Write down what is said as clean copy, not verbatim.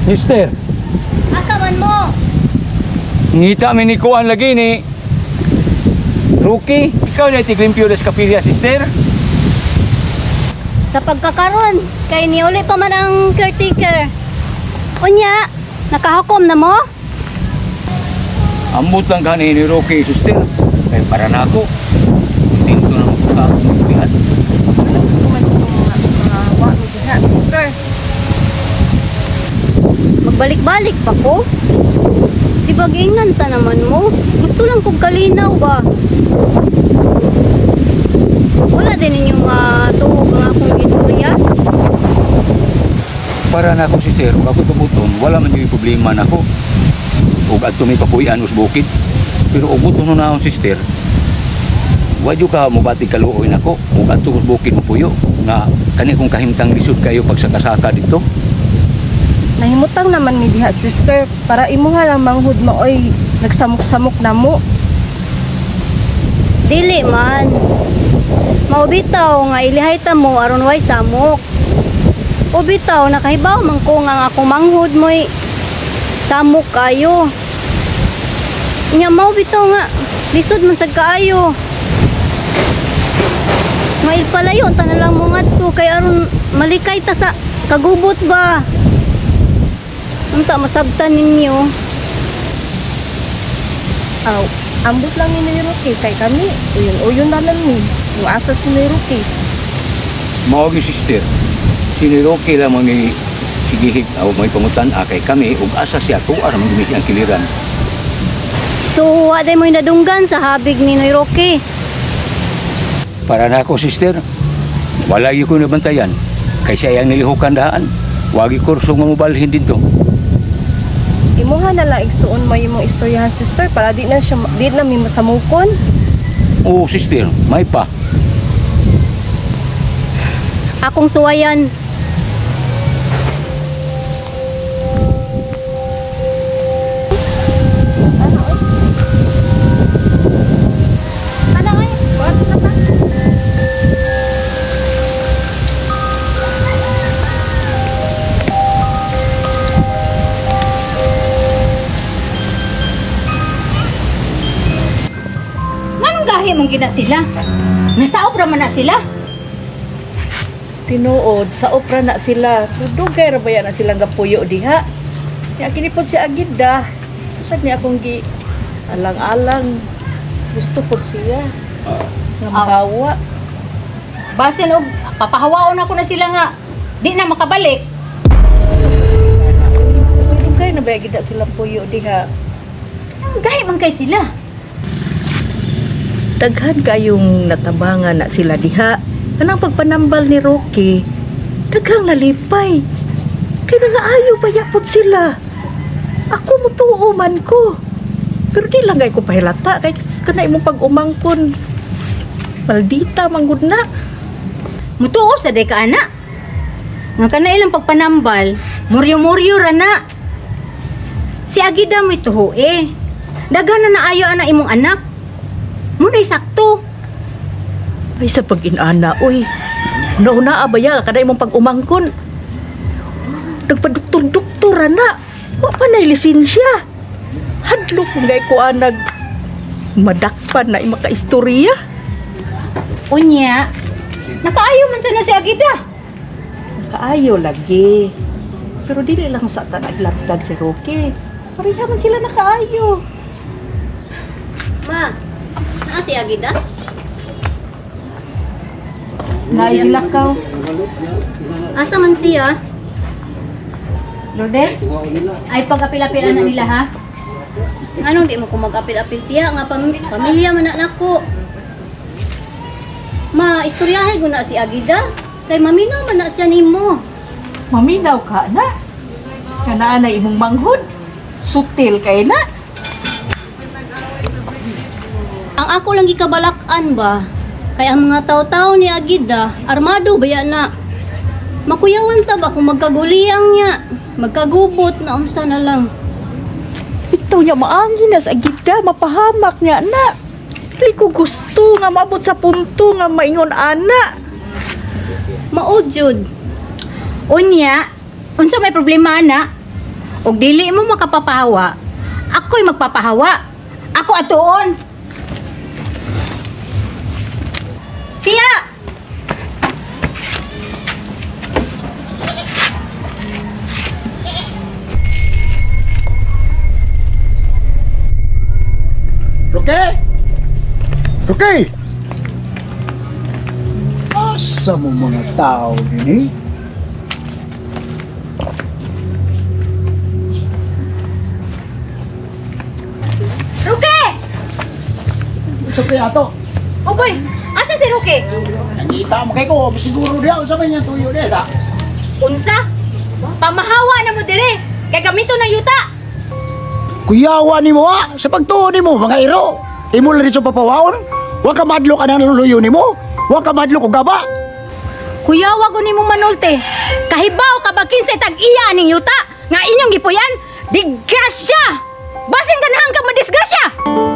Sister, Asaman mo? ngita mi ni Kuan lagi ni Rookie. Ikaw na tiglimpyo des kapilya, sister. Sa pagkakaroon, kay niuli pa man ang caretaker. Unya, nakahukom na mo? Ambot lang kani ni Rookie, sister. Kaya para na ako. Tinto na magpapagpihan. Magbalik-balik pa ko? Di ba giingan ta naman mo? Gusto lang kong kalinaw ba? Wala din ninyong tuhog ang akong istorya? Para na ako, sister. Kung ako tumuton, wala man yung problema na ako. Huwag at tumipapuyan us bukid. Pero ubuton na akong, sister. Wadyo ka mabati kaluoy na ko. Huwag at tumus bukid mo puyo. Nga, kani kong kahimtang lisod kayo pag sakasaka dito. Nahimutang naman mi diha, sister, para imo nga lang manghud mo oy nagsamok-samok na mo. Dili man. Maubitaw nga ilihay ta mo aron way samok. Ubitaw nakahibaw man ko nga ako manghud mo'y samok kayo. Nya maubitaw nga lisod man sad kaayo. Nga ilpalayo ta na lang mo ngadto kay aron malikay ta sa kagubot ba. Unta masabtan ninyo. Aw, ambot lang ni Rookie kay kami. Uyon naman mi. Yung asa si Rookie. Mawag sister. Si Rookie lang mga sigihig o may pangutan kay kami ug asa siya to aram gimisi ang kiliran. So, waday mo'y nadunggan sa habig ni Noy Roque. Para na ako, sister. Wala ko nabantayan. Kay siya ang nilihukan daan. Wagi kurso nga mobalhin dito. Imuha na lang igsuon mo imong istoryahan, sister, para di na mi masamukon. Oo, sister. May pa. Akong suwayan. Man gina sila. Nasa opera man na sila. Tinuod, sa opera na sila. Dugay ra baya na silang gapuyo diha. Nya kinipod si Agida. Sad ni akong gi alang-alang. Gusto pod siya. Nga mahawa. Basin og papahawaon ako na sila nga di na makabalik. Dugay na baya gid silang puyo diha. Gahi man kay sila. Daghan kayong natabangan na sila diha. Kanang pagpanambal ni Rocky, daghang nalipay. Kaya nga ayaw bayapod sila. Ako mutuo man ko. Pero di lang ko pahilata. Kaya kana imong pag-umangkon. Maldita, manggod na. Mutuo sa day ka ana. Nga kana ilang pagpanambal, muryo-muryo ra na. Si Agida mo'y tuho eh. Daghan na naayo ana imong anak. Muna'y sakto. Ay sa pag-inana, uy. Una-una abaya, kada imong pag-umangkon. Nagpaduktor-duktor na. Wa pa na lisensya. Hadlo kung gay ko anag madakpan na imong kaistorya. Unya, nakaayo man sana si Agida. Nakaayo lagi. Pero dili lang sa tanag-laptad si Rocky. Pareha man sila nakaayo. Ma, naa si Agida? Nailakaw. Asa man siya? Lourdes? Ay pag-apil-apil na nila ha? Anong di mo ko mag-apil-apil tiya? Nga pamilya man na nako. Ma, istoryahe ko na si Agida. Kay maminaw man na siya nimo. Maminaw ka na. Kanaan na imong manghod. Sutil kay na. Ang ako lang gikabalakan ba? Kaya ang mga tao-tao ni Agida, armado baya na. Makuyawan ta ba kung magkaguliyang niya? Magkagubot na unsa na lang. Ito niya maangin na sa Agida, mapahamak niya na. Dili ko gusto nga maabot sa punto nga maingon ana. Maudjud. Unya, unsa may problema na? Og dili mo makapapahawa, ako'y magpapahawa. Ako atuon. Tiya! Roque! Roque! Asa mo mga tao din eh? Ruke! Sa kaya to? Uboy, asa si Ruke? Nangita mo kay ko, siguro diya sa kanya tuyo diya ta. Unsa? Pamahawa na mo dire. Kay gamito na yuta. Kuyawa ni mo ha, sa pagtuon ni mo, mga iro. Imo lang rin sa papawaon. Huwag ka madlo ka ng luluyo ni mo. Huwag ka madlo ko gaba. Kuya, wag ko nimo manulte. Kahibaw ka bakin sa tag-iya ning yuta nga inyong gipuyan. Disgrasya! Basin ganahan ka madisgrasya!